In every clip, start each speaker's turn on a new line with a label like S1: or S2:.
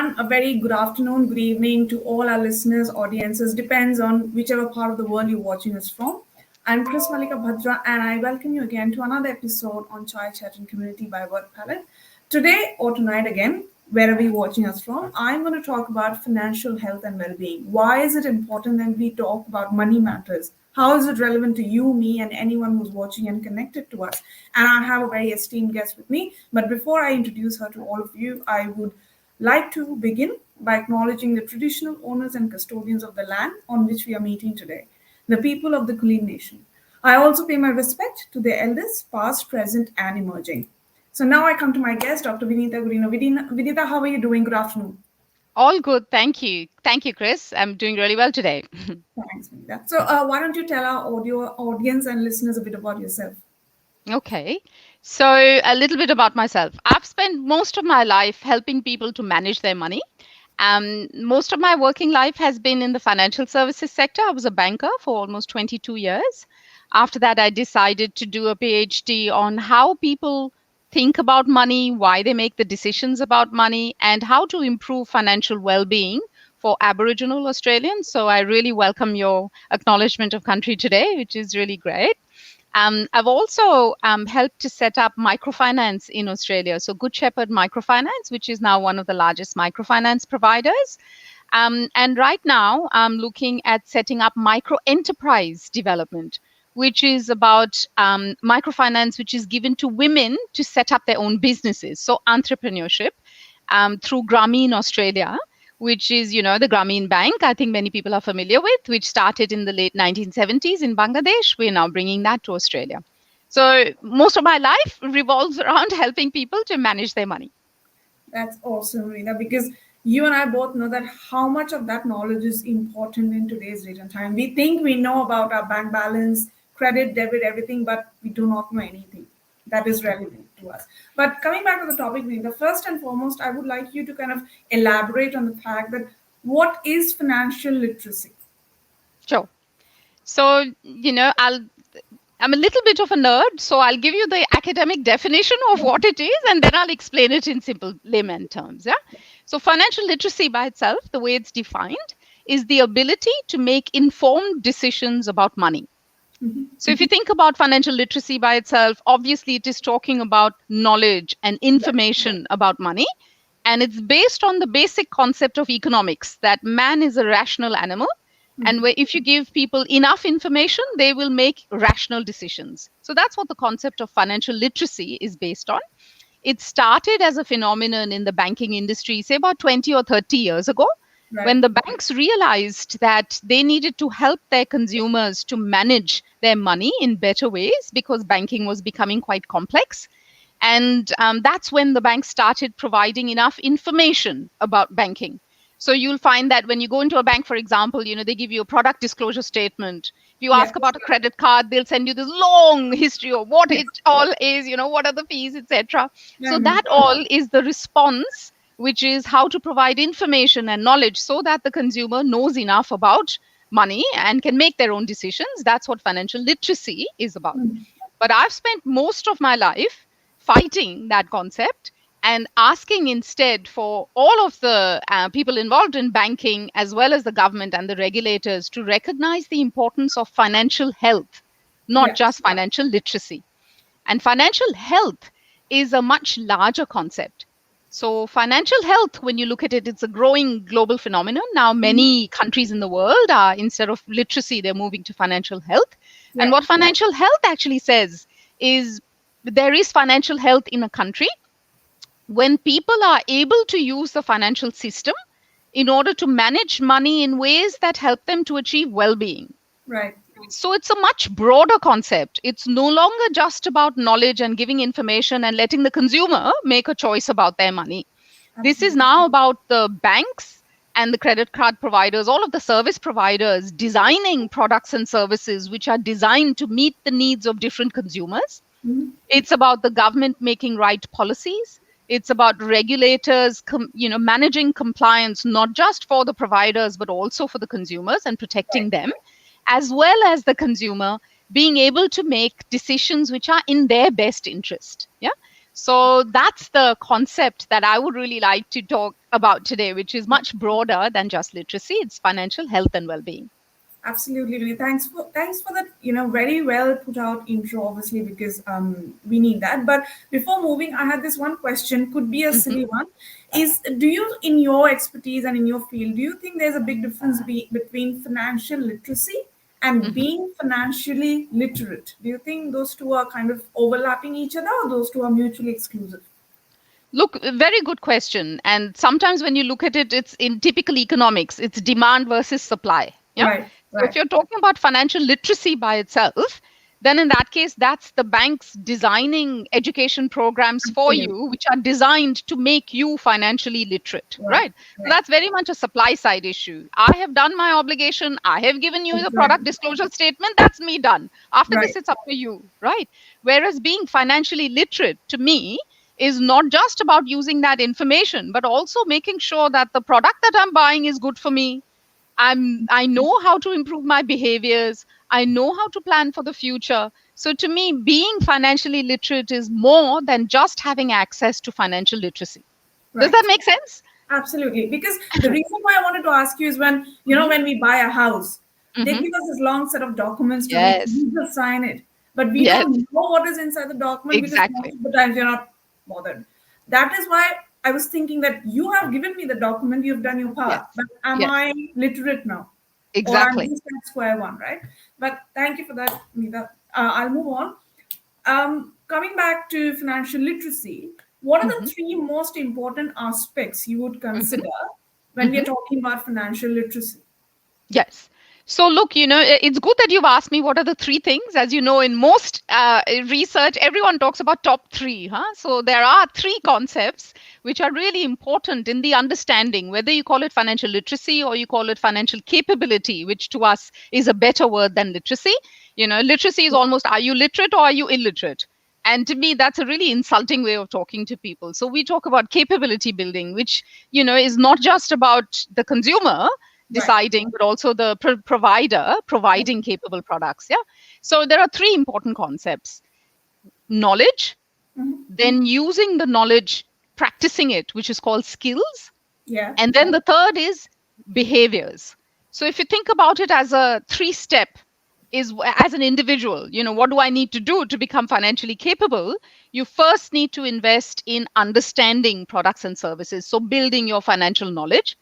S1: everyone. A very good afternoon, good evening to all our listeners, audiences, depends on whichever part of the world you're watching us from. I'm Chris Mallika Bhadra, and I welcome you again to another episode on Chai Chat and Community by Work Palette. Today or tonight, again, wherever you're watching us from, I'm going to talk about financial health and well being. Why is it important that we talk about money matters? How is it relevant to you, me, and anyone who's watching and connected to us? And I have a very esteemed guest with me. But before I introduce her to all of you, I would like to begin by acknowledging the traditional owners and custodians of the land on which we are meeting today, the people of the Kulin Nation. I also pay my respect to their elders, past, present, and emerging. So now I come to my guest, Dr. Vinita Godinho. Vinita, how are you doing? Good afternoon.
S2: All good. Thank you. Thank you, Chris. I'm doing really well today.
S1: Thanks, Vinita. So why don't you tell our audience and listeners a bit about yourself?
S2: Okay. So, a little bit about myself. I've spent most of my life helping people to manage their money. Most of my working life has been in the financial services sector. I was a banker for almost 22 years. After that, I decided to do a PhD on how people think about money, why they make the decisions about money, and how to improve financial well being for Aboriginal Australians. So, I really welcome your acknowledgement of country today, which is really great. I've also helped to set up microfinance in Australia. So Good Shepherd Microfinance, which is now one of the largest microfinance providers. And right now, I'm looking at setting up micro enterprise development, which is about microfinance, which is given to women to set up their own businesses. So entrepreneurship through Grameen Australia, which is, the Grameen Bank, I think many people are familiar with, which started in the late 1970s in Bangladesh. We're now bringing that to Australia. So most of my life revolves around helping people to manage their money.
S1: That's awesome, Rina, because you and I both know that how much of that knowledge is important in today's date and time. We think we know about our bank balance, credit, debit, everything, but we do not know anything that is relevant to us. But coming back to the topic, Rina, first and foremost, I would like you to kind of elaborate on the fact that what is financial literacy?
S2: Sure. So, I'm a little bit of a nerd, so I'll give you the academic definition of what it is, and then I'll explain it in simple layman terms. Yeah. So financial literacy by itself, the way it's defined, is the ability to make informed decisions about money. So if you think about financial literacy by itself, obviously it is talking about knowledge and information about money. And it's based on the basic concept of economics, that man is a rational animal. And if you give people enough information, they will make rational decisions. So that's what the concept of financial literacy is based on. It started as a phenomenon in the banking industry, say about 20 or 30 years ago, when the banks realized that they needed to help their consumers to manage their money in better ways because banking was becoming quite complex. And that's when the banks started providing enough information about banking. So you'll find that when you go into a bank, for example, they give you a product disclosure statement. If you ask about a credit card, they'll send you this long history of what it all is, what are the fees, etc. So that all is the response, which is how to provide information and knowledge so that the consumer knows enough about money and can make their own decisions. That's what financial literacy is about. But I've spent most of my life fighting that concept and asking instead for all of the people involved in banking, as well as the government and the regulators, to recognize the importance of financial health, not just financial literacy. And financial health is a much larger concept. So financial health, when you look at it, it's a growing global phenomenon. Now, many countries in the world are, instead of literacy, they're moving to financial health. And what financial health actually says is there is financial health in a country when people are able to use the financial system in order to manage money in ways that help them to achieve well-being.
S1: Right.
S2: So it's a much broader concept. It's no longer just about knowledge and giving information and letting the consumer make a choice about their money. This is now about the banks and the credit card providers, all of the service providers designing products and services which are designed to meet the needs of different consumers. It's about the government making right policies. It's about regulators, managing compliance, not just for the providers, but also for the consumers and protecting them, as well as the consumer being able to make decisions which are in their best interest. Yeah. So that's the concept that I would really like to talk about today, which is much broader than just literacy. It's financial health and well-being.
S1: Absolutely, Vinny. Thanks for that. Very well put out intro. Obviously, because we need that. But before moving, I had this one question. Could be a
S2: Mhm,
S1: silly one. Do you, in your expertise and in your field, do you think there's a big difference between financial literacy and
S2: mhm.
S1: being financially literate? Do you think those two are kind of overlapping each other, or those two are mutually exclusive?
S2: Look, a very good question. And sometimes when you look at it, it's in typical economics, it's demand versus supply. Yeah.
S1: Right.
S2: So if
S1: Right.
S2: you're talking about financial literacy by itself, then in that case, that's the banks designing education programs for
S1: Absolutely.
S2: you, which are designed to make you financially literate,
S1: Right.
S2: right? So
S1: Right.
S2: that's very much a supply side issue. I have done my obligation. I have given you the product
S1: Exactly.
S2: disclosure statement. That's me done. After this,
S1: Right.
S2: it's up to you, right? Whereas being financially literate to me is not just about using that information, but also making sure that the product that I'm buying is good for me. I know how to improve my behaviors. I know how to plan for the future. So to me, being financially literate is more than just having access to financial literacy. Does that
S1: Right.
S2: make sense?
S1: Absolutely. Because the reason why I wanted to ask you is
S2: Hmm.
S1: when we buy a house, they
S2: Hmm.
S1: give us this long set of documents to which
S2: Yes.
S1: we just sign it. But we
S2: Yes.
S1: don't know what is inside the document because most
S2: Exactly.
S1: of the times you're not bothered. That is why I was thinking that you have given me the document, you've done your
S2: Yes.
S1: part. But am
S2: Yes.
S1: I literate now? Or I'm
S2: Exactly.
S1: just at square one, right? But thank you for that, Nita. I'll move on. Coming back to financial literacy, what are the
S2: Hmm.
S1: three most important aspects you would
S2: Hmm.
S1: consider when we are
S2: Hmm.
S1: talking about financial literacy?
S2: Yes. So, look, it's good that you've asked me what are the three things. As you know, in most research, everyone talks about top three. Huh? So, there are three concepts which are really important in the understanding, whether you call it financial literacy or you call it financial capability, which to us is a better word than literacy. Literacy is almost, are you literate or are you illiterate? And to me, that's a really insulting way of talking to people. So, we talk about capability building, which, is not just about the consumer
S1: Right.
S2: deciding, but also the provider providing capable products. Yeah. So there are three important concepts: knowledge,
S1: Mhm.
S2: then using the knowledge, practicing it, which is called skills.
S1: Yeah.
S2: And then the third is behaviors. So if you think about it as a three-step, as an individual, what do I need to do to become financially capable? You first need to invest in understanding products and services. So building your financial knowledge.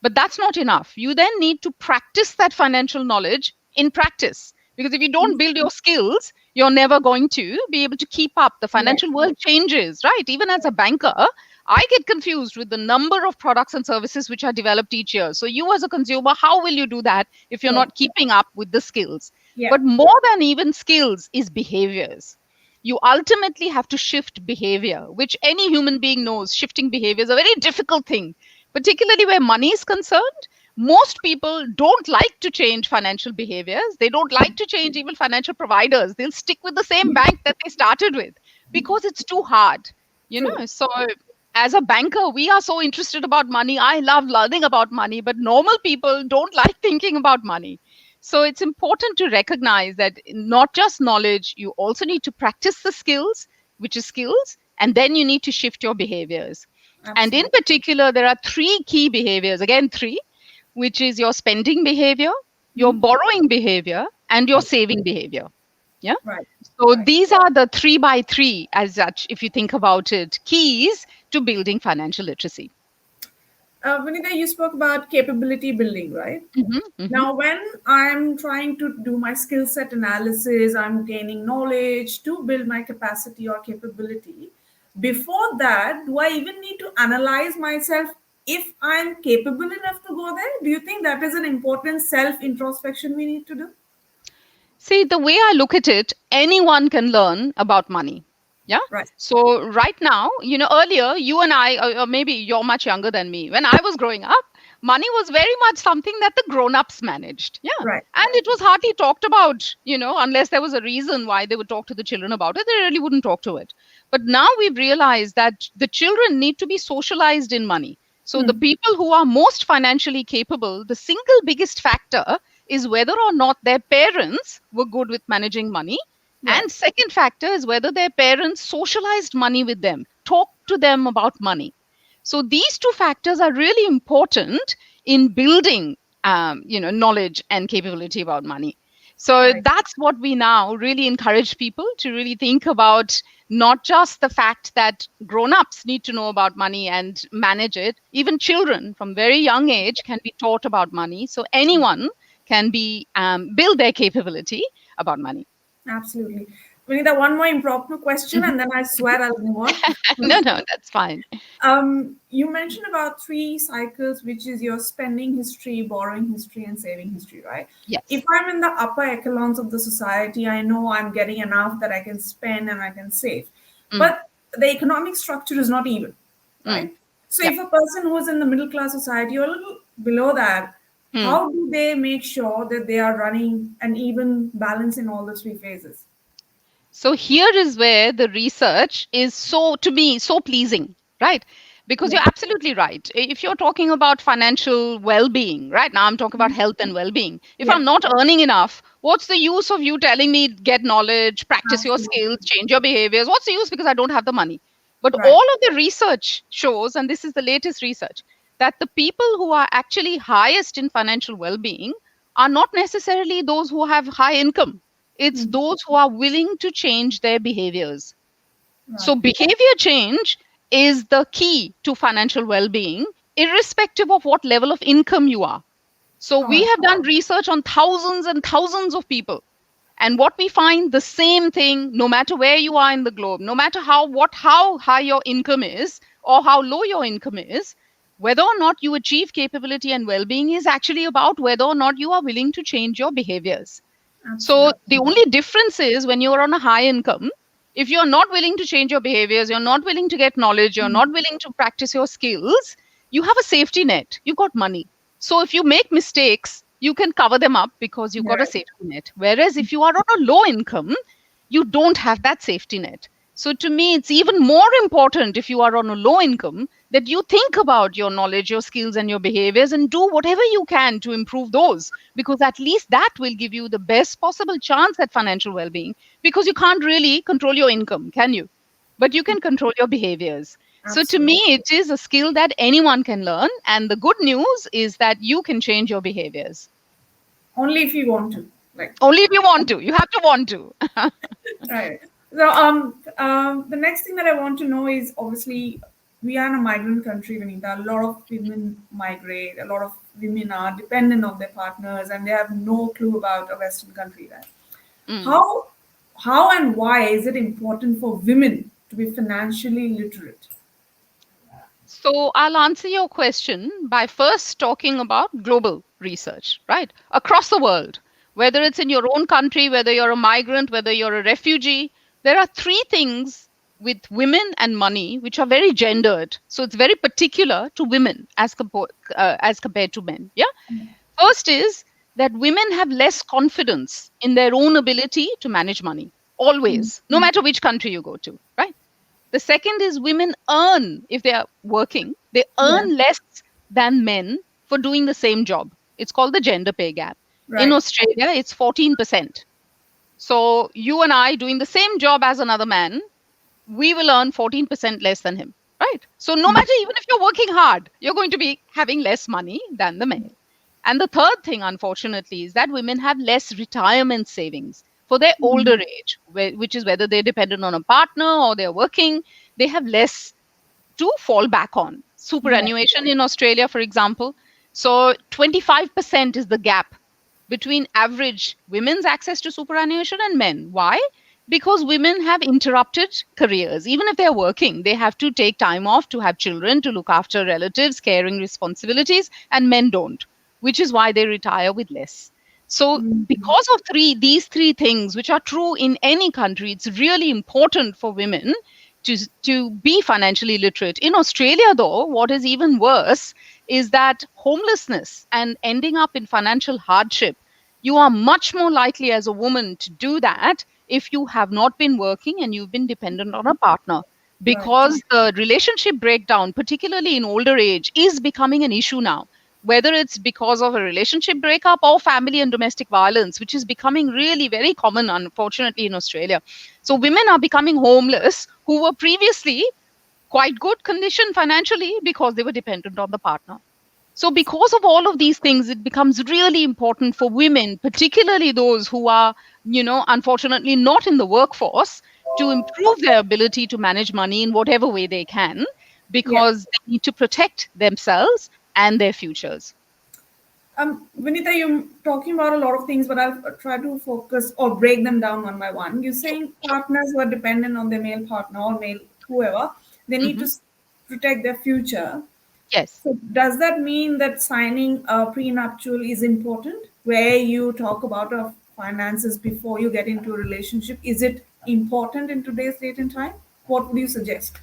S2: But that's not enough. You then need to practice that financial knowledge in practice. Because if you don't build your skills, you're never going to be able to keep up. The
S1: Right.
S2: financial world changes, right? Even as a banker, I get confused with the number of products and services which are developed each year. So, you as a consumer, how will you do that if you're
S1: Sure.
S2: not keeping up with the skills?
S1: Yeah.
S2: But more than even skills is behaviors. You ultimately have to shift behavior, which any human being knows shifting behavior is a very difficult thing, particularly where money is concerned. Most people don't like to change financial behaviors. They don't like to change even financial providers. They'll stick with the same bank that they started with because it's too hard.
S1: True.
S2: So as a banker, we are so interested about money. I love learning about money, but normal people don't like thinking about money. So it's important to recognize that not just knowledge, you also need to practice the skills, which is skills, and then you need to shift your behaviors. And in
S1: Absolutely.
S2: particular, there are three key behaviors, again, three, which is your spending behavior, your
S1: Mhm.
S2: borrowing behavior, and your saving behavior. Yeah.
S1: Right.
S2: So
S1: Right.
S2: these are the three by three, as such, if you think about it, keys to building financial literacy.
S1: Vanita, you spoke about capability building, right?
S2: Hmm. Hmm.
S1: Now, when I'm trying to do my skill set analysis, I'm gaining knowledge to build my capacity or capability. Before that, do I even need to analyze myself if I'm capable enough to go there? Do you think that is an important self introspection we need to do?
S2: See, the way I look at it, anyone can learn about money. Yeah.
S1: Right.
S2: So right now, earlier you and I, or maybe you're much younger than me. When I was growing up, money was very much something that the grown-ups managed. Yeah.
S1: Right.
S2: And it was hardly talked about, unless there was a reason why they would talk to the children about it, they really wouldn't talk to it. But now we've realized that the children need to be socialized in money. So the
S1: Hmm.
S2: people who are most financially capable, the single biggest factor is whether or not their parents were good with managing money,
S1: Right.
S2: And second factor is whether their parents socialized money with them, talked to them about money. So these two factors are really important in building, knowledge and capability about money. So
S1: Right.
S2: that's what we now really encourage people to really think about, not just the fact that grown-ups need to know about money and manage it. Even children from very young age can be taught about money. So anyone can be build their capability about money.
S1: Absolutely. Vinita, one more impromptu question,
S2: Mhm.
S1: and then I swear I'll move on.
S2: No, no, that's fine.
S1: You mentioned about three cycles, which is your spending history, borrowing history, and saving history, right? If
S2: Yes.
S1: I'm in the upper echelons of the society, I know I'm getting enough that I can spend and I can save.
S2: Mm,
S1: But the economic structure is not even,
S2: mm,
S1: right? So
S2: yep.
S1: if a person who is in the middle class society or a little below that,
S2: Mm.
S1: how do they make sure that they are running an even balance in all the three phases?
S2: So here is where the research is so, to me, so pleasing, right? Because
S1: Yeah.
S2: you're absolutely right. If you're talking about financial well-being, right? Now I'm talking about health and well-being. If
S1: Yeah.
S2: I'm not earning enough, what's the use of you telling me get knowledge, practice your
S1: Absolutely.
S2: skills, change your behaviors? What's the use because I don't have the money? But
S1: Right.
S2: all of the research shows, and this is the latest research, that the people who are actually highest in financial well-being are not necessarily those who have high income. It's
S1: Mhm.
S2: those who are willing to change their behaviors. So,
S1: Right.
S2: behavior change is the key to financial well being, irrespective of what level of income you are. So,
S1: All
S2: we
S1: right.
S2: have done research on thousands and thousands of people. And what we find, the same thing, no matter where you are in the globe, no matter how high your income is or how low your income is, whether or not you achieve capability and well-being is actually about whether or not you are willing to change your behaviors. So
S1: Absolutely.
S2: the only difference is when you're on a high income, if you're not willing to change your behaviors, you're not willing to get knowledge, you're not willing to practice your skills, you have a safety net. You've got money. So if you make mistakes, you can cover them up because you've
S1: You're
S2: got a
S1: right.
S2: safety net. Whereas if you are on a low income, you don't have that safety net. So to me, it's even more important if you are on a low income that you think about your knowledge, your skills, and your behaviors and do whatever you can to improve those, because at least that will give you the best possible chance at financial well being. Because you can't really control your income, can you? But you can control your behaviors. So to me,
S1: Absolutely.
S2: it is a skill that anyone can learn. And the good news is that you can change your behaviors.
S1: Only if you want to. Like,
S2: Only if you want to. You have to want to.
S1: right. So, the next thing that I want to know is obviously we are in a migrant country, Vinita. A lot of women migrate. A lot of women are dependent on their partners, and they have no clue about a Western country. Right?
S2: Mm.
S1: How, how and why is it important for women to be financially literate?
S2: So I'll answer your question by first talking about global research, right? Across the world, whether it's in your own country, whether you're a migrant, whether you're a refugee, there are three things with women and money which are very gendered. So it's very particular to women as compared to men. Yeah. First is that women have less confidence in their own ability to manage money, always, no matter which country you go to, right? The second is women earn, if they are working, they
S1: Yeah.
S2: earn less than men for doing the same job. It's called the gender pay gap. In
S1: Right.
S2: Australia, it's 14%. So you and I doing the same job as another man, we will earn 14% less than him, right? So no matter, even if you're working hard, you're going to be having less money than the male. And the third thing, unfortunately, is that women have less retirement savings for their older age, which is whether they're dependent on a partner or they're working, they have less to fall back on.
S1: Yeah.
S2: Superannuation in Australia, for example. So 25% is the gap between average women's access to superannuation and men. Why? Because women have interrupted careers. Even if they're working, they have to take time off to have children, to look after relatives, caring responsibilities, and men don't, which is why they retire with less. So, because of these three things, which are true in any country, it's really important for women to be financially literate. In Australia, though, what is even worse is that homelessness and ending up in financial hardship, you are much more likely as a woman to do that if you have not been working and you've been dependent on a partner.
S1: Right.
S2: Because the relationship breakdown, particularly in older age, is becoming an issue now. whether it's because of a relationship breakup or family and domestic violence, which is becoming really very common, unfortunately, in Australia. So women are becoming homeless who were previously quite good condition financially because they were dependent on the partner. So, because of all of these things, it becomes really important for women, particularly those who are, unfortunately not in the workforce, to improve their ability to manage money in whatever way they can,
S1: Yeah.
S2: because they need to protect themselves and their futures.
S1: Vinita, you're talking about a lot of things, but I'll try to focus or break them down one by one. You're
S2: Sure,
S1: saying
S2: sure.
S1: partners who are dependent on their male partner or male whoever, they need to
S2: Hmm.
S1: protect their future.
S2: Yes.
S1: So does that mean that signing a prenuptial is important, where you talk about finances before you get into a relationship? Is it important in today's date and time? What would you suggest?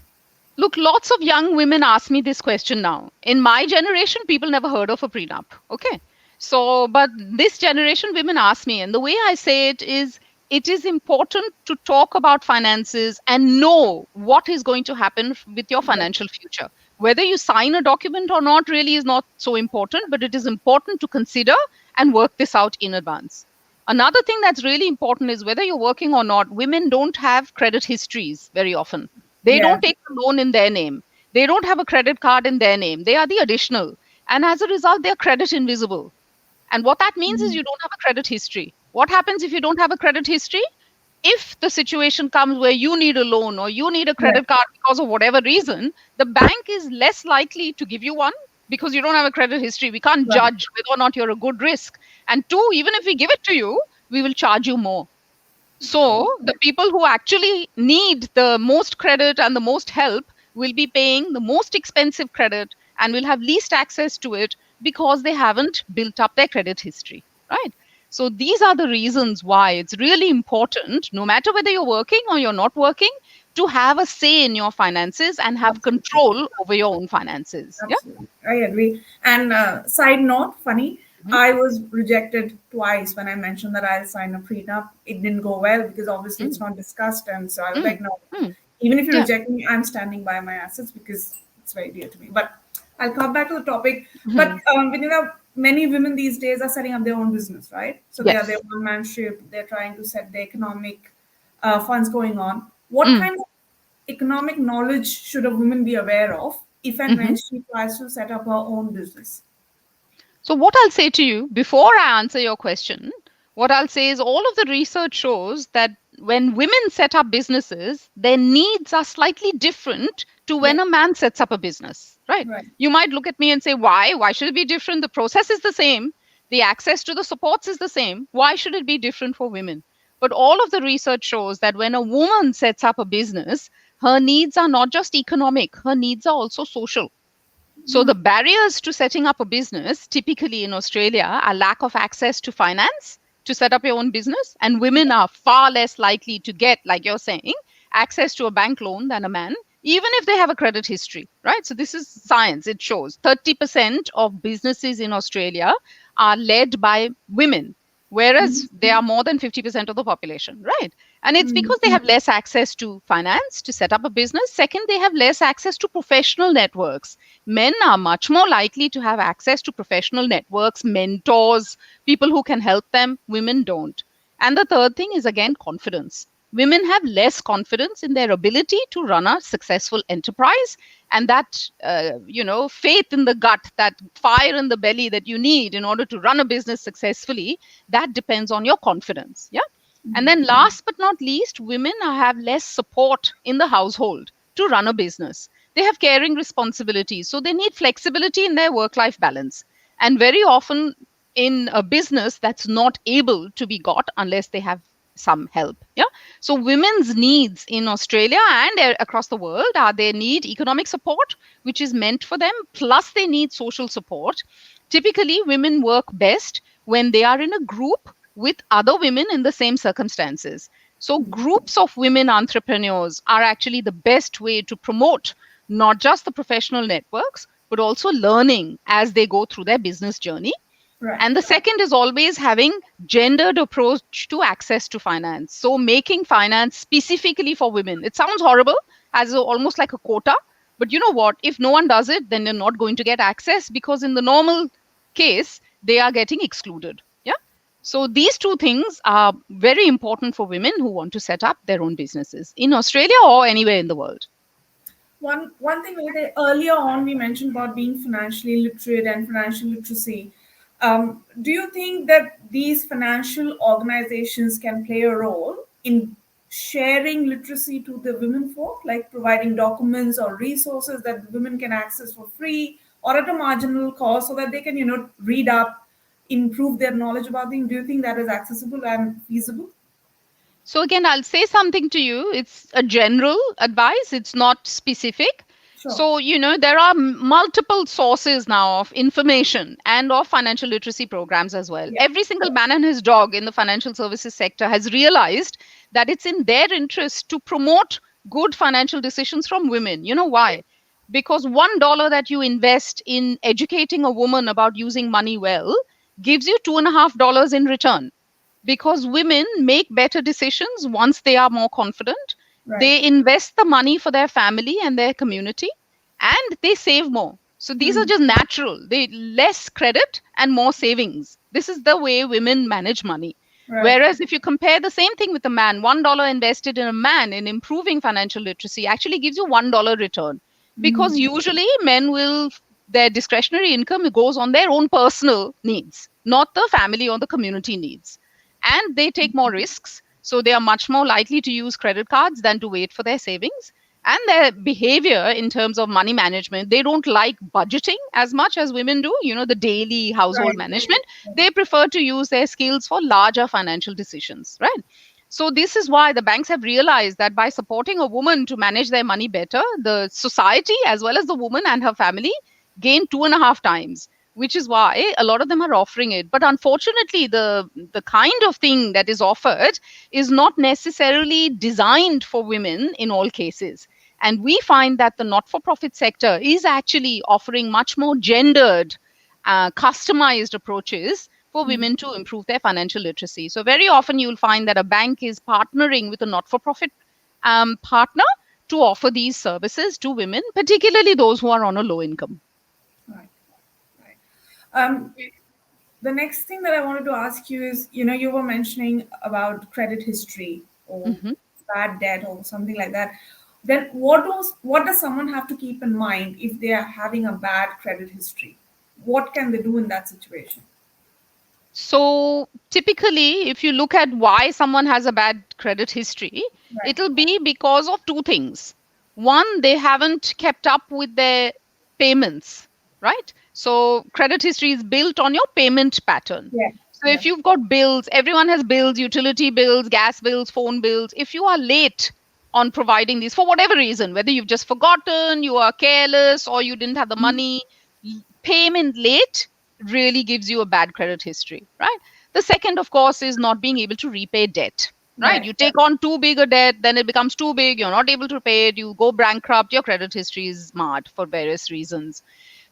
S2: Look, lots of young women ask me this question now. In my generation, people never heard of a prenup. Okay. So, but this generation, women ask me, and the way I say it is important to talk about finances and know what is going to happen with your
S1: Yeah.
S2: financial future. Whether you sign a document or not really is not so important, but it is important to consider and work this out in advance. Another thing that's really important is whether you're working or not, women don't have credit histories very often. They
S1: Yeah.
S2: don't take a loan in their name. They don't have a credit card in their name. They are the additional. And as a result, they're credit invisible. And what that means is you don't have a credit history. What happens if you don't have a credit history? If the situation comes where you need a loan or you need a
S1: Yeah.
S2: credit card because of whatever reason, the bank is less likely to give you one because you don't have a credit history. We can't
S1: Right.
S2: judge whether or not you're a good risk. And two, even if we give it to you, we will charge you more. So the people who actually need the most credit and the most help will be paying the most expensive credit and will have least access to it because they haven't built up their credit history, right? So these are the reasons why it's really important, no matter whether you're working or you're not working, to have a say in your finances and have
S1: Absolutely.
S2: control over your own finances. Yeah.
S1: Absolutely. I agree. And side note, funny,
S2: Mhm.
S1: I was rejected twice when I mentioned that I'll sign a prenup. It didn't go well because obviously it's
S2: Mm,
S1: not discussed. And so I was
S2: mm,
S1: like, no,
S2: mm.
S1: even if you
S2: Yeah.
S1: reject me, I'm standing by my assets because it's very dear to me. But I'll come back to the topic. But
S2: Mhm.
S1: Vinita, many women these days are setting up their own business, right? So they are their
S2: Yes.
S1: one man ship. They're trying to set the economic funds going on. What
S2: Mm.
S1: kind of economic knowledge should a woman be aware of if and when
S2: Mhm.
S1: she tries to set up her own business?
S2: So, what I'll say to you before I answer your question, what I'll say is all of the research shows that when women set up businesses, their needs are slightly different to
S1: Yeah,
S2: when a man sets up a business, right?
S1: right.
S2: You might look at me and say, why? Why should it be different? The process is the same, the access to the supports is the same. Why should it be different for women? But all of the research shows that when a woman sets up a business, her needs are not just economic, her needs are also social. So the barriers to setting up a business typically in Australia are lack of access to finance to set up your own business, and women are far less likely to get, like you're saying, access to a bank loan than a man, even if they have a credit history, right? So this is science. It shows 30% of businesses in Australia are led by women, whereas they are more than 50% of the population, right? And it's because they have less access to finance to set up a business. Second, they have less access to professional networks. Men are much more likely to have access to professional networks, mentors, people who can help them. Women don't. And the third thing is again confidence. Women have less confidence in their ability to run a successful enterprise, and that faith in the gut, that fire in the belly that you need in order to run a business successfully, that depends on your confidence. Yeah. And then last but not least, women have less support in the household to run a business. They have caring responsibilities. So they need flexibility in their work life balance. And very often in a business, that's not able to be got unless they have some help. Yeah. So women's needs in Australia and across the world are they need economic support, which is meant for them, plus they need social support. Typically, women work best when they are in a group with other women in the same circumstances. So, groups of women entrepreneurs are actually the best way to promote not just the professional networks, but also learning as they go through their business journey.
S1: Right.
S2: And the second is always having gendered approach to access to finance. So making finance specifically for women. It sounds horrible as almost like a quota, but you know what? If no one does it, then they're not going to get access because in the normal case, they are getting excluded. Yeah. So these two things are very important for women who want to set up their own businesses in Australia or anywhere in the world.
S1: One thing that earlier on we mentioned about being financially literate and financial literacy. Do you think that these financial organizations can play a role in sharing literacy to the women folk, like providing documents or resources that the women can access for free or at a marginal cost, so that they can, read up, improve their knowledge about things? Do you think that is accessible and feasible?
S2: So again, I'll say something to you. It's a general advice, it's not specific.
S1: Sure.
S2: So, there are multiple sources now of information and of financial literacy programs as well.
S1: Yeah.
S2: Every single man and his dog in the financial services sector has realized that it's in their interest to promote good financial decisions from women. You know why? Because $1 that you invest in educating a woman about using money well gives you $2.50 in return, because women make better decisions once they are more confident.
S1: Right.
S2: They invest the money for their family and their community, and they save more. So these are just natural. They less credit and more savings. This is the way women manage money.
S1: Right.
S2: Whereas if you compare the same thing with a man, $1 invested in a man in improving financial literacy actually gives you $1 return. Because usually men will, their discretionary income goes on their own personal needs, not the family or the community needs. And they take more risks. So they are much more likely to use credit cards than to wait for their savings. And their behavior in terms of money management, they don't like budgeting as much as women do, the daily household
S1: Right.
S2: management. They prefer to use their skills for larger financial decisions, right? So this is why the banks have realized that by supporting a woman to manage their money better, the society as well as the woman and her family gain 2.5 times, which is why a lot of them are offering it. But unfortunately, the kind of thing that is offered is not necessarily designed for women in all cases. And we find that the not-for-profit sector is actually offering much more gendered, customized approaches for women to improve their financial literacy. So very often you'll find that a bank is partnering with a not-for-profit partner to offer these services to women, particularly those who are on a low income.
S1: Right. Right. Um, the next thing that I wanted to ask you is, you were mentioning about credit history or
S2: Mhm.
S1: bad debt or something like that. Then what does someone have to keep in mind if they are having a bad credit history? What can they do in that situation?
S2: So typically, if you look at why someone has a bad credit history,
S1: Right.
S2: it'll be because of two things. One, they haven't kept up with their payments, right? So credit history is built on your payment pattern.
S1: Yeah.
S2: So
S1: Yeah.
S2: if you've got bills, everyone has bills, utility bills, gas bills, phone bills. If you are late on providing these for whatever reason, whether you've just forgotten, you are careless, or you didn't have the money, payment late really gives you a bad credit history, right? The second, of course, is not being able to repay debt, right?
S1: Right.
S2: You take on too big a debt, then it becomes too big, you're not able to pay it, you go bankrupt, your credit history is marred for various reasons.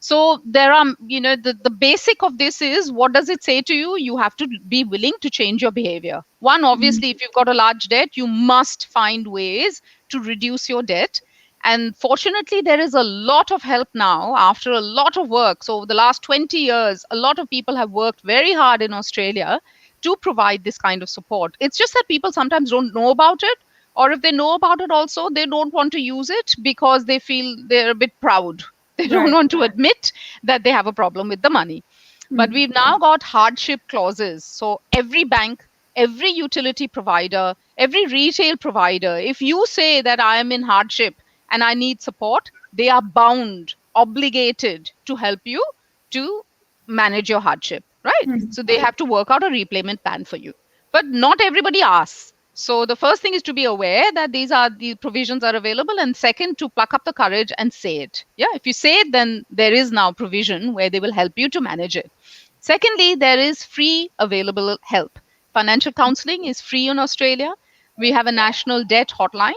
S2: So there are, the basic of this is, what does it say to you? You have to be willing to change your behavior. One, obviously, if you've got a large debt, you must find ways to reduce your debt. And fortunately, there is a lot of help now after a lot of work. So, over the last 20 years, a lot of people have worked very hard in Australia to provide this kind of support. It's just that people sometimes don't know about it. Or if they know about it, also, they don't want to use it because they feel they're a bit proud. They don't
S1: Right.
S2: want to admit that they have a problem with the money. But we've now got hardship clauses. So every bank, every utility provider, every retail provider, if you say that I am in hardship and I need support, they are bound, obligated to help you to manage your hardship, right? So they have to work out a repayment plan for you. But not everybody asks. So the first thing is to be aware that the provisions are available, and second, to pluck up the courage and say it. Yeah, if you say it, then there is now provision where they will help you to manage it. Secondly, there is free available help. Financial counseling is free in Australia. We have a national debt hotline.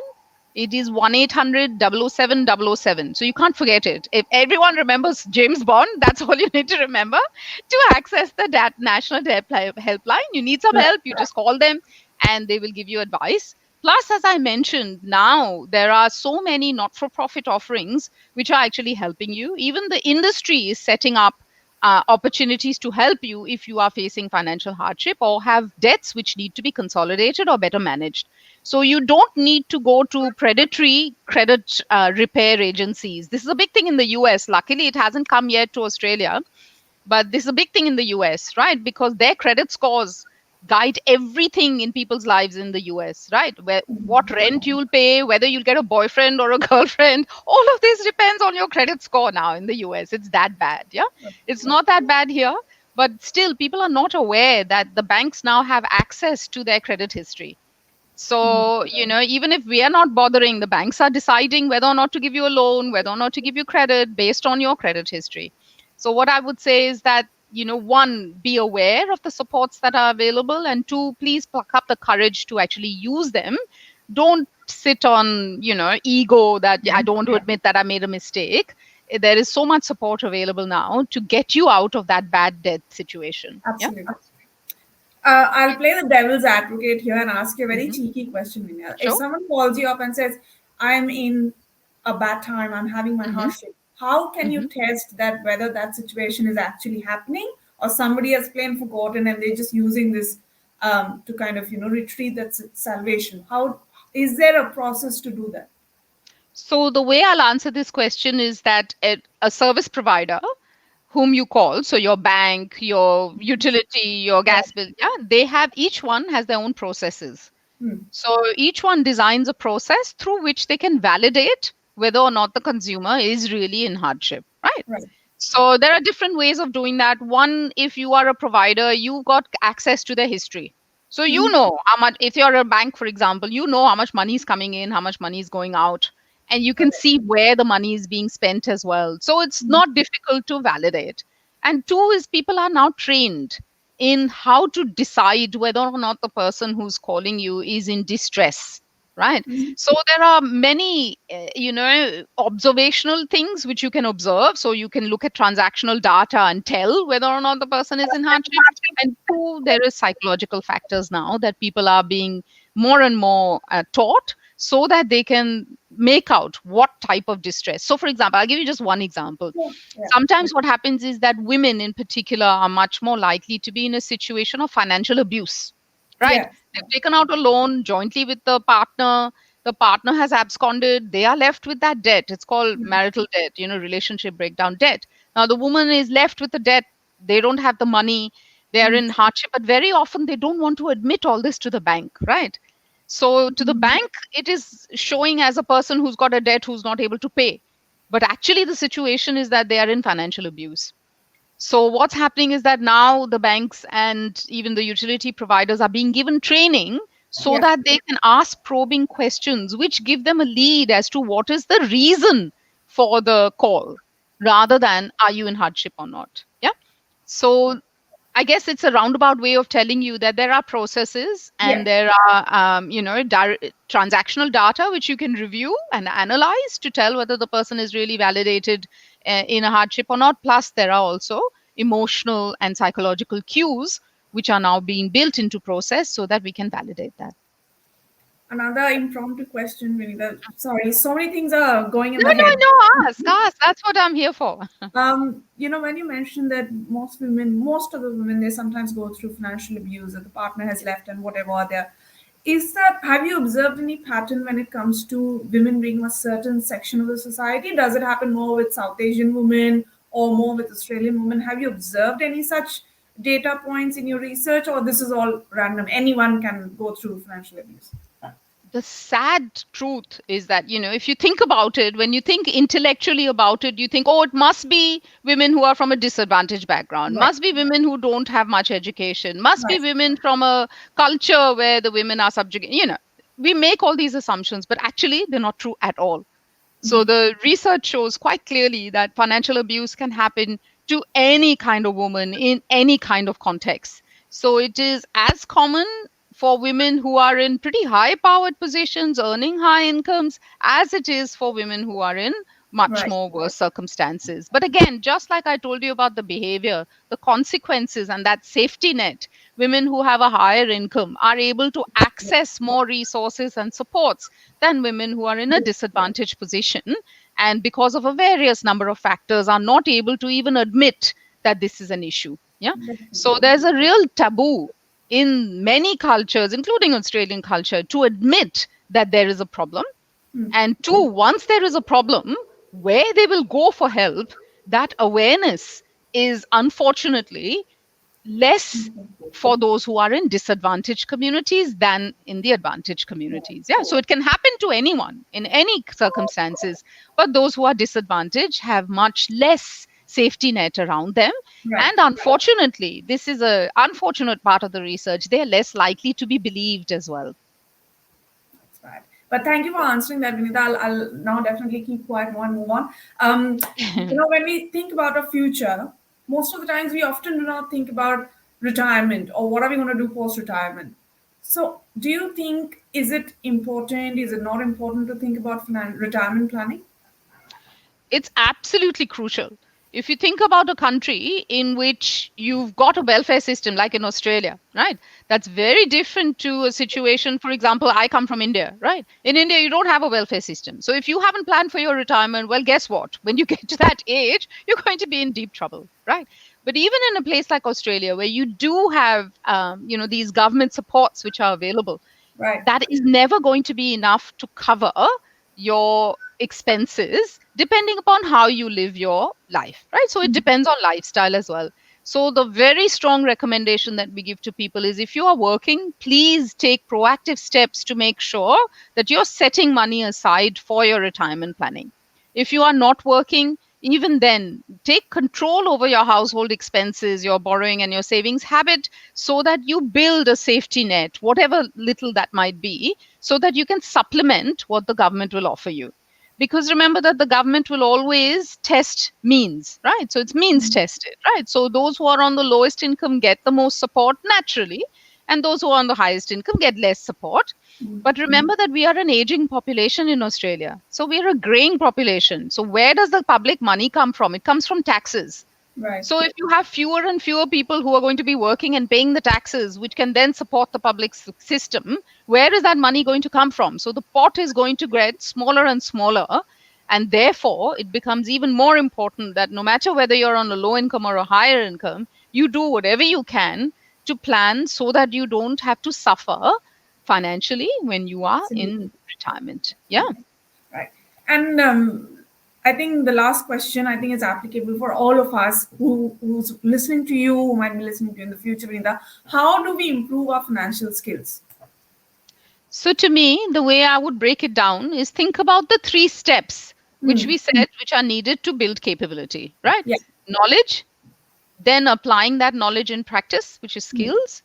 S2: It is 1-800-007-007. So you can't forget it. If everyone remembers James Bond, that's all you need to remember to access the National Debt Helpline. You need some help, you just call them and they will give you advice. Plus, as I mentioned, now there are so many not for profit offerings which are actually helping you. Even the industry is setting up opportunities to help you if you are facing financial hardship or have debts which need to be consolidated or better managed. So you don't need to go to predatory credit repair agencies. This is a big thing in the US. Luckily, it hasn't come yet to Australia, but this is a big thing in the US, right? Because their credit scores guide everything in people's lives in the US, right? Where what rent you'll pay, whether you'll get a boyfriend or a girlfriend, all of this depends on your credit score now in the US. It's that bad, yeah? It's not that bad here, but still people are not aware that the banks now have access to their credit history. So, even if we are not bothering, the banks are deciding whether or not to give you a loan, whether or not to give you credit based on your credit history. So, what I would say is that, one, be aware of the supports that are available, and two, please pluck up the courage to actually use them. Don't sit on, ego that I don't want to admit that I made a mistake. There is so much support available now to get you out of that bad debt situation. Yeah.
S1: Absolutely. I'll play the devil's advocate here and ask you a very cheeky question, Vinita. If
S2: Sure.
S1: someone calls you up and says, I'm in a bad time, I'm having my hardship, how can you test that whether that situation is actually happening or somebody has plain forgotten and they're just using this to kind of, retrieve that salvation? How is there a process to do that?
S2: So the way I'll answer this question is that a service provider whom you call, so your bank, your utility, your
S1: Yeah.
S2: gas bill, yeah, they have, each one has their own processes.
S1: Hmm.
S2: So each one designs a process through which they can validate whether or not the consumer is really in hardship, right?
S1: Right.
S2: So there are different ways of doing that. One, if you are a provider, you got access to their history. So you know how much, if you're a bank, for example, you know how much money is coming in, how much money is going out, and you can see where the money is being spent as well. So it's not difficult to validate. And two is people are now trained in how to decide whether or not the person who's calling you is in distress, right? So there are many observational things which you can observe. So you can look at transactional data and tell whether or not the person is in hardship. And two, there is psychological factors now that people are being more and more taught, so that they can make out what type of distress. So for example, I'll give you just one example.
S1: Yeah.
S2: Sometimes what happens is that women in particular are much more likely to be in a situation of financial abuse, right?
S1: Yeah.
S2: They've taken out a loan jointly with the partner. The partner has absconded. They are left with that debt. It's called marital debt, relationship breakdown debt. Now, the woman is left with the debt. They don't have the money. They are in hardship, but very often they don't want to admit all this to the bank, right? So to the bank, it is showing as a person who's got a debt who's not able to pay. But actually, the situation is that they are in financial abuse. So what's happening is that now the banks and even the utility providers are being given training so
S1: Yeah.
S2: that they can ask probing questions which give them a lead as to what is the reason for the call, rather than are you in hardship or not. Yeah. So I guess it's a roundabout way of telling you that there are processes
S1: Yeah.
S2: and there are, transactional data which you can review and analyze to tell whether the person is really validated in a hardship or not. Plus, there are also emotional and psychological cues which are now being built into process so that we can validate that.
S1: Another impromptu question, Vinita. Sorry, so many things are going in
S2: No,
S1: my
S2: no,
S1: head.
S2: no. Ask. That's what I'm here for.
S1: When you mentioned that most of the women, they sometimes go through financial abuse, that the partner has left and whatever there. Have you observed any pattern when it comes to women being a certain section of the society? Does it happen more with South Asian women or more with Australian women? Have you observed any such data points in your research, or this is all random? Anyone can go through financial abuse.
S2: The sad truth is that, if you think about it, when you think intellectually about it, you think, oh, it must be women who are from a disadvantaged background,
S1: Right.
S2: must be women who don't have much education, must be
S1: Right.
S2: women from a culture where the women are subject. We make all these assumptions, but actually they're not true at all. So the research shows quite clearly that financial abuse can happen to any kind of woman in any kind of context. So it is as common for women who are in pretty high powered positions, earning high incomes, as it is for women who are in much
S1: Right.
S2: more worse circumstances. But again, just like I told you about the behavior, the consequences, and that safety net, women who have a higher income are able to access more resources and supports than women who are in a disadvantaged position, and because of a various number of factors are not able to even admit that this is an issue. Yeah. So
S1: Definitely.
S2: there's a real taboo in many cultures, including Australian culture, to admit that there is a problem.
S1: Mm.
S2: And two, once there is a problem, where they will go for help, that awareness is unfortunately less for those who are in disadvantaged communities than in the advantaged communities. Yeah, so it can happen to anyone in any circumstances, but those who are disadvantaged have much less safety net around them.
S1: Right.
S2: And unfortunately, this is a unfortunate part of the research, they are less likely to be believed as well.
S1: That's right. But thank you for answering that, Vinita. I'll now definitely keep quiet and move on. When we think about our future, most of the times we often do not think about retirement or what are we going to do post retirement. So, do you think is it important? Is it not important to think about retirement planning?
S2: It's absolutely crucial. If you think about a country in which you've got a welfare system, like in Australia, right? That's very different to a situation. For example, I come from India, right? In India, you don't have a welfare system. So if you haven't planned for your retirement, well, guess what? When you get to that age, you're going to be in deep trouble, right? But even in a place like Australia, where you do have, these government supports which are available,
S1: Right.
S2: that is never going to be enough to cover your expenses depending upon how you live your life, right? So it depends on lifestyle as well. So the very strong recommendation that we give to people is if you are working, please take proactive steps to make sure that you're setting money aside for your retirement planning. If you are not working, even then, take control over your household expenses, your borrowing and your savings habit so that you build a safety net, whatever little that might be, so that you can supplement what the government will offer you. Because remember that the government will always test means, right? So it's means tested, right? So those who are on the lowest income get the most support naturally, and those who are on the highest income get less support. But remember that we are an aging population in Australia. So we are a graying population. So where does the public money come from? It comes from taxes.
S1: Right.
S2: So if you have fewer and fewer people who are going to be working and paying the taxes, which can then support the public system, where is that money going to come from? So the pot is going to get smaller and smaller. And therefore, it becomes even more important that no matter whether you're on a low income or a higher income, you do whatever you can to plan so that you don't have to suffer financially when you are
S1: Absolutely.
S2: in retirement. Yeah.
S1: Right. And I think the last question I think is applicable for all of us who's listening to you, who might be listening to you in the future, Vinita. How do we improve our financial skills?
S2: So, to me, the way I would break it down is think about the three steps which
S1: Hmm.
S2: we said which are needed to build capability, right?
S1: Yeah.
S2: Knowledge, then applying that knowledge in practice, which is skills,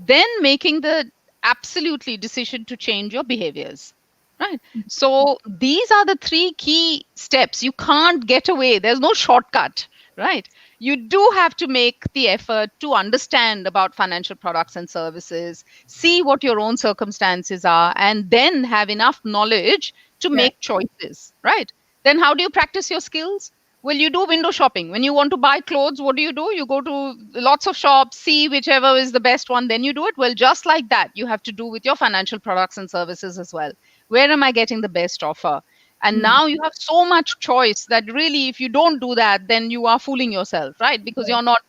S2: then making the absolutely decision to change your behaviors, right? So these are the three key steps. You can't get away, there's no shortcut, right? You do have to make the effort to understand about financial products and services, see what your own circumstances are, and then have enough knowledge to
S1: Right.
S2: make choices, right? Then how do you practice your skills? Well, you do window shopping. When you want to buy clothes, what do? You go to lots of shops, see whichever is the best one, then you do it. Well, just like that, you have to do with your financial products and services as well. Where am I getting the best offer? And
S1: Hmm.
S2: now you have so much choice that really, if you don't do that, then you are fooling yourself, right? Because
S1: Right.
S2: you're not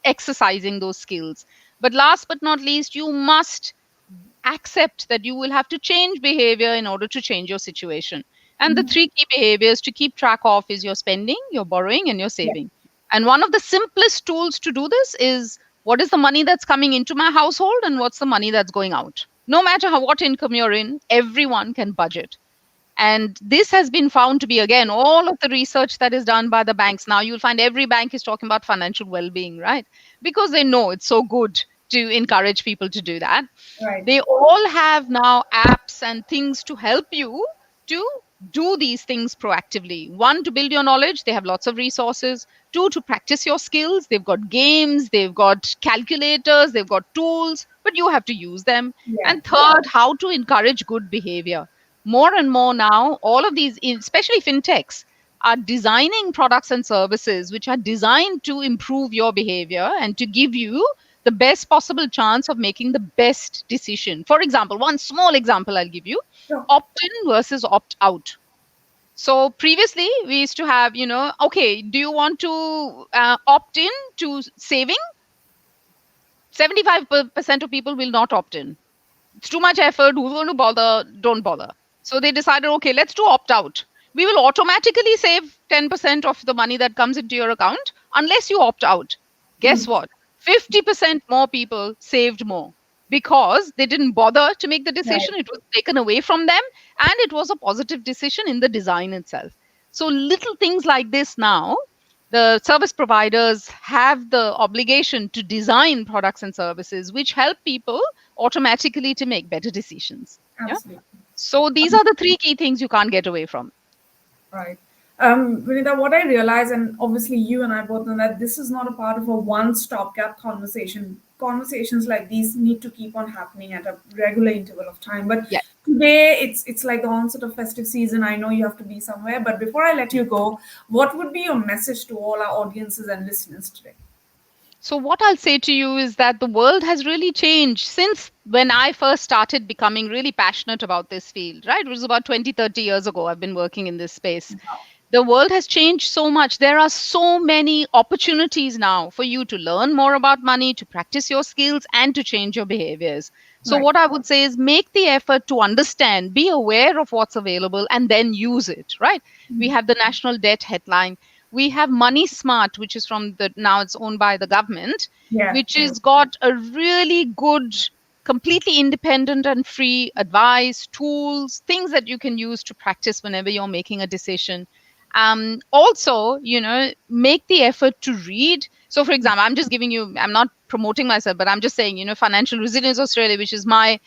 S2: exercising those skills. But last but not least, you must accept that you will have to change behavior in order to change your situation. And the three key behaviors to keep track of is your spending, your borrowing, and your
S1: Yeah.
S2: saving. And one of the simplest tools to do this is what is the money that's coming into my household and what's the money that's going out. No matter what income you're in, everyone can budget. And this has been found to be, again, all of the research that is done by the banks. Now, you'll find every bank is talking about financial well being, right? Because they know it's so good to encourage people to do that.
S1: Right.
S2: They all have now apps and things to help you to do these things proactively. One, to build your knowledge, they have lots of resources. Two, to practice your skills, they've got games, they've got calculators, they've got tools, but you have to use them.
S1: Yeah.
S2: And third, how to encourage good behavior. More and more now, all of these, especially fintechs, are designing products and services which are designed to improve your behavior and to give you the best possible chance of making the best decision. For example, one small example I'll give you:
S1: Sure.
S2: opt in versus opt out. So previously we used to have, okay, do you want to opt in to saving? 75% of people will not opt in. It's too much effort. Who's going to bother? Don't bother. So they decided, okay, let's do opt out. We will automatically save 10% of the money that comes into your account unless you opt out. Guess what? 50% more people saved more because they didn't bother to make the
S1: Right.
S2: decision. It was taken away from them and it was a positive decision in the design itself. So little things like this now, the service providers have the obligation to design products and services which help people automatically to make better decisions. Yeah.
S1: Absolutely.
S2: So these are the three key things you can't get away from.
S1: Right. Vinita, what I realize, and obviously you and I both know that this is not a part of a one stopgap conversation. Conversations like these need to keep on happening at a regular interval of time. But
S2: Yeah.
S1: today it's like the onset of festive season. I know you have to be somewhere, but before I let you go, what would be your message to all our audiences and listeners today?
S2: So what I'll say to you is that the world has really changed since when I first started becoming really passionate about this field, right? It was about 20, 30 years ago. I've been working in this space. The world has changed so much. There are so many opportunities now for you to learn more about money, to practice your skills, and to change your behaviors. So,
S1: Right.
S2: what I would say is make the effort to understand, be aware of what's available, and then use it, right? We have the National Debt Headline. We have Money Smart, which is from the now it's owned by the government,
S1: Yeah.
S2: which has got a really good, completely independent and free advice, tools, things that you can use to practice whenever you're making a decision. Also, make the effort to read. So for example, I'm just giving you, I'm not promoting myself, but I'm just saying, Financial Resilience Australia, which is my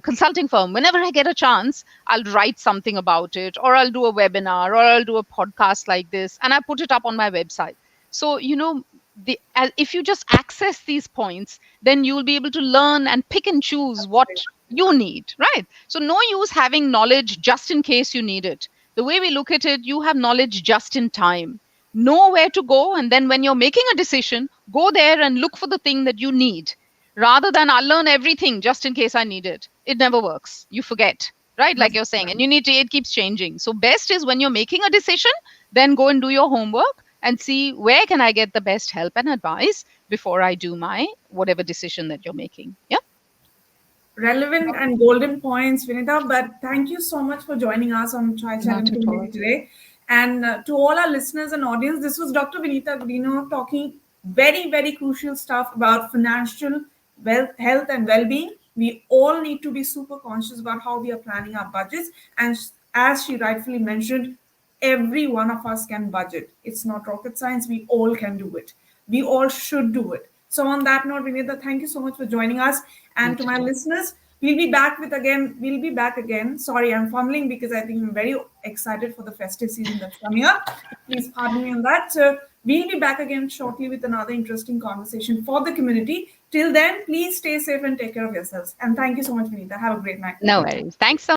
S2: consulting firm, whenever I get a chance, I'll write something about it, or I'll do a webinar, or I'll do a podcast like this, and I put it up on my website. So if you just access these points, then you'll be able to learn and pick and choose what you need, right? So no use having knowledge just in case you need it. The way we look at it, you have knowledge just in time. Know where to go, and then when you're making a decision, go there and look for the thing that you need rather than I'll learn everything just in case I need it. It never works. You forget, right? Like
S1: That's
S2: you're saying, and it keeps changing. So, best is when you're making a decision, then go and do your homework and see where can I get the best help and advice before I do my whatever decision that you're making. Yeah.
S1: relevant and golden points, Vinita. But thank you so much for joining us on Chai Chat
S2: Not
S1: and
S2: at
S1: Community
S2: all.
S1: today. And to all our listeners and audience, this was Dr. Vinita Godinho talking very, very crucial stuff about financial wealth, health, and well-being. We all need to be super conscious about how we are planning our budgets. And as she rightfully mentioned, every one of us can budget. It's not rocket science. We all can do it. We all should do it. So on that note, Vinita, thank you so much for joining us. And
S2: Not
S1: to
S2: at
S1: my
S2: all.
S1: listeners, we'll be back again. Sorry, I'm fumbling because I think I'm very excited for the festive season that's coming up. Please pardon me on that. So we'll be back again shortly with another interesting conversation for the community. Till then, please stay safe and take care of yourselves. And thank you so much, Vinita. Have a great night.
S2: No worries. Thanks so